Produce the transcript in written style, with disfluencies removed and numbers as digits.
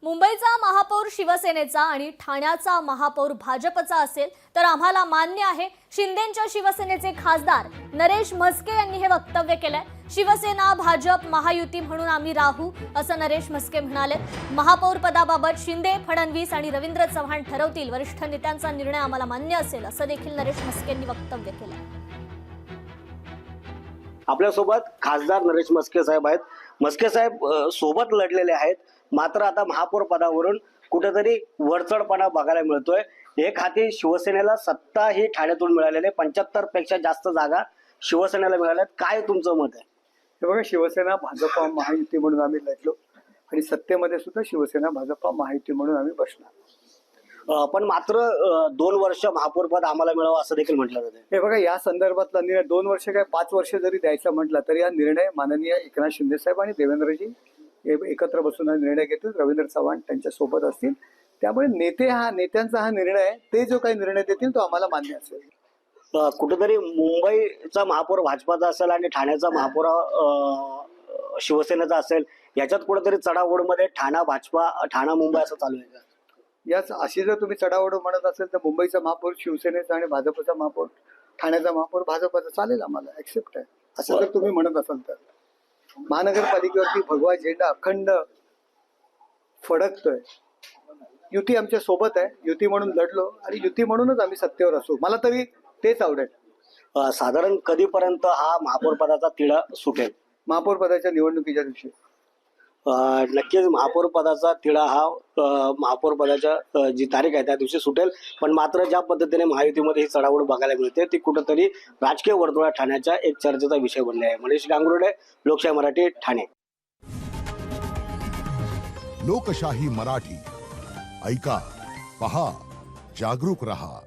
मुंबईचा महापौर शिवसेनेचा आणि ठाण्याचा महापौर भाजपचा असेल तर आम्हाला मान्य आहे। शिंदेंच्या शिवसेनेचे खासदार नरेश म्हस्के यांनी हे वक्तव्य केलंय। शिवसेना भाजप महायुती म्हणून आम्ही राहू असं नरेश म्हस्के म्हणाले। महापौर पदाबाबत शिंदे, फडणवीस आणि रवींद्र चव्हाण ठरवतील। वरिष्ठ नेत्यांचा निर्णय आम्हाला मान्य असेल असं देखील नरेश म्हस्केंनी वक्तव्य केलंय। आपल्या सोबत खासदार नरेश म्हस्के साहेब आहेत। म्हस्के साहेब सोबत लढलेले आहेत, मात्र आता महापौर पदावरून कुठेतरी वरचढपणा बघायला मिळतोय। एक हाती शिवसेनेला सत्ता ही ठाण्यातून मिळालेली, 75 पेक्षा जास्त जागा शिवसेनेला मिळाल्यात। काय तुमचं मत आहे? हे बघा, शिवसेना भाजपा महायुती म्हणून आम्ही लढलो आणि सत्तेमध्ये सुद्धा शिवसेना भाजपा महायुती म्हणून आम्ही बसणार। पण मात्र 2 वर्ष महापौर पद आम्हाला मिळावं असं देखील म्हटलं जातं। हे बघा, या संदर्भातला निर्णय 2 वर्ष काय 5 वर्ष जरी द्यायचा म्हटला तरी हा निर्णय माननीय एकनाथ शिंदे साहेब आणि देवेंद्रजी एकत्र बसून हा निर्णय घेतील। रवींद्र चव्हाण त्यांच्या सोबत असतील, त्यामुळे नेत्यांचा हा निर्णय आहे। ते जो काही निर्णय देतील तो आम्हाला मान्य असेल। कुठेतरी मुंबईचा महापौर भाजपाचा असेल आणि ठाण्याचा महापौर शिवसेनेचा असेल, याच्यात कुठेतरी चढाओढमध्ये ठाणा मुंबई असं चालू आहे का? याच अशी जर तुम्ही चढाओढ म्हणत असेल तर मुंबईचा महापौर शिवसेनेचा आणि भाजपचा महापौर ठाण्याचा महापौर भाजपचा चालेल, आम्हाला ऍक्सेप्ट आहे असं जर तुम्ही म्हणत असाल तर। महानगरपालिकेवरती भगवा झेंडा अखंड फडकतोय। युती आमच्या सोबत आहे, युती म्हणून लढलो आणि युती म्हणूनच आम्ही सत्तेवर असू, मला तरी तेच आवडेल। साधारण कधीपर्यंत हा महापौर पदाचा तिढा सुटेल? महापौर पदाच्या निवडणुकीच्या दिवशी नक्कीच महापौर पदाचा तिढा हा महापौर पदाच्या जी तारीख आहे त्या दिवशी सुटेल। पण मात्र ज्या पद्धतीने महायुतीमध्ये ही चढाओढ बघायला मिळते ती कुठेतरी राजकीय वर्तुळात ठाण्याच्या एक चर्चेचा विषय बनले आहे। मनीष गांगुर्डे, लोकशाही मराठी, ठाणे। लोकशाही मराठी ऐका, पहा, जागरूक रहा।